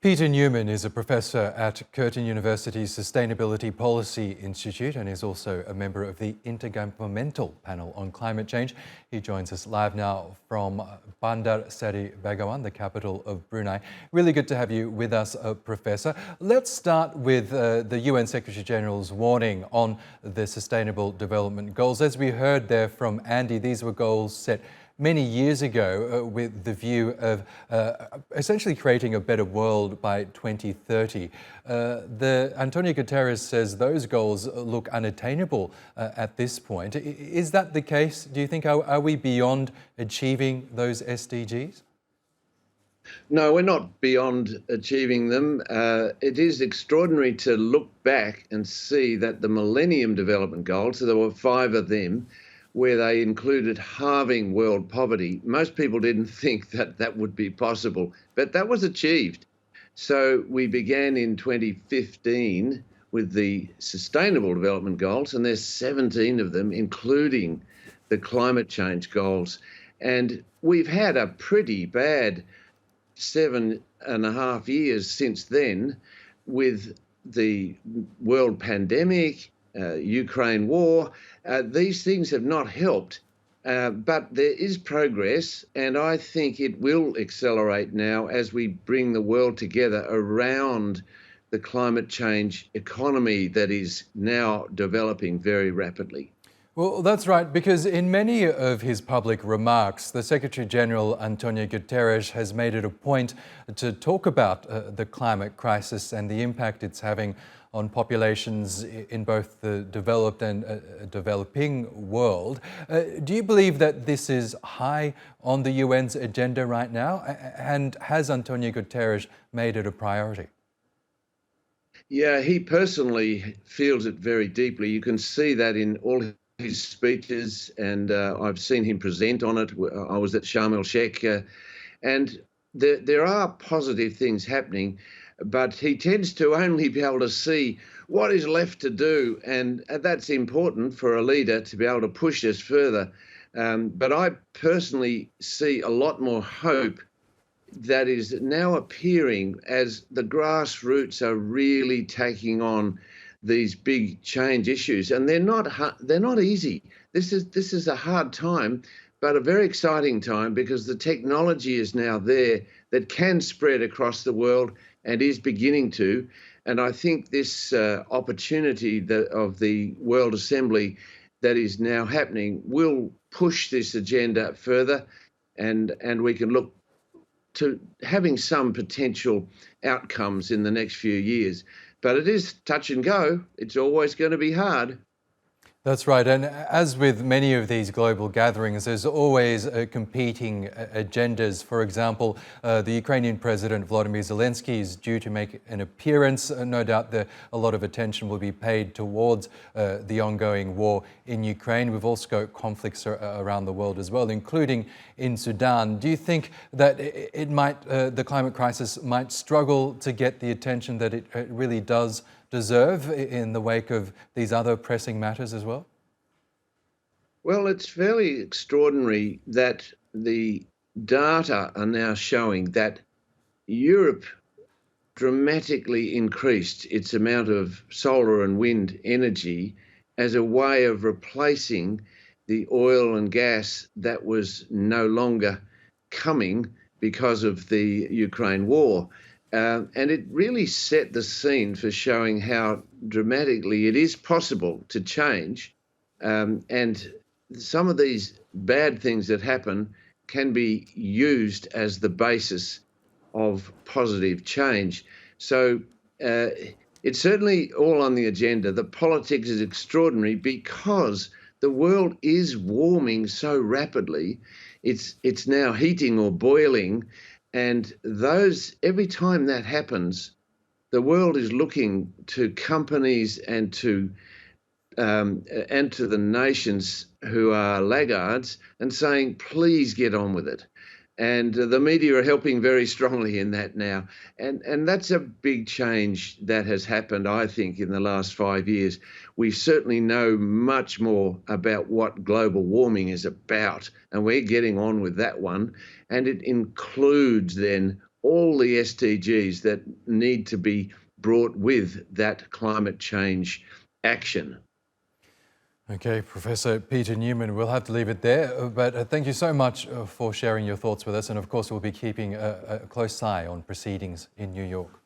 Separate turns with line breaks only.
Peter Newman is a professor at Curtin University's Sustainability Policy Institute and is also a member of the Intergovernmental Panel on Climate Change. He joins us live now from Bandar Seri Begawan, the capital of Brunei. Really good to have you with us, Professor. Let's start with the UN Secretary-General's warning on the Sustainable Development Goals. As we heard there from Andy, these were goals set many years ago with the view of essentially creating a better world by 2030. Antonio Guterres says those goals look unattainable at this point. Is that the case? Do you think, are we beyond achieving those SDGs?
No, we're not beyond achieving them. It is extraordinary to look back and see that the Millennium Development Goals, so there were 5 of them, where they included halving world poverty. Most people didn't think that that would be possible, but that was achieved. So we began in 2015 with the Sustainable Development Goals, and there's 17 of them, including the climate change goals. And we've had a pretty bad 7.5 years since then with the world pandemic, Ukraine war. These things have not helped, but there is progress, and I think it will accelerate now as we bring the world together around the climate change economy that is now developing very rapidly.
Well, that's right, because in many of his public remarks, the Secretary-General Antonio Guterres has made it a point to talk about the climate crisis and the impact it's having on populations in both the developed and developing world. Do you believe that this is high on the UN's agenda right now? And has Antonio Guterres made it a priority?
Yeah, he personally feels it very deeply. You can see that in all his speeches, and I've seen him present on it. I was at Sharm el-Sheikh, and there are positive things happening, but he tends to only be able to see what is left to do, and that's important for a leader to be able to push us further. But I personally see a lot more hope that is now appearing as the grassroots are really taking on these big change issues, and they're not easy. This is a hard time, but a very exciting time, because the technology is now there that can spread across the world and is beginning to. And I think this opportunity of the World Assembly that is now happening will push this agenda further, and we can look to having some potential outcomes in the next few years. But it is touch and go. It's always going to be hard.
That's right. And as with many of these global gatherings, there's always competing agendas. For example, the Ukrainian President Volodymyr Zelensky is due to make an appearance. No doubt a lot of attention will be paid towards the ongoing war in Ukraine. We've also got conflicts around the world as well, including in Sudan. Do you think that the climate crisis might struggle to get the attention that it really does deserve in the wake of these other pressing matters as well?
Well, it's fairly extraordinary that the data are now showing that Europe dramatically increased its amount of solar and wind energy as a way of replacing the oil and gas that was no longer coming because of the Ukraine war. And it really set the scene for showing how dramatically it is possible to change. And some of these bad things that happen can be used as the basis of positive change. So it's certainly all on the agenda. The politics is extraordinary because the world is warming so rapidly. It's now heating or boiling. And every time that happens, the world is looking to companies and to the nations who are laggards and saying, please get on with it. And the media are helping very strongly in that now. And that's a big change that has happened, I think, in the last 5 years. We certainly know much more about what global warming is about, and we're getting on with that one. And it includes then all the SDGs that need to be brought with that climate change action.
Okay, Professor Peter Newman, we'll have to leave it there, but thank you so much for sharing your thoughts with us, and of course we'll be keeping a close eye on proceedings in New York.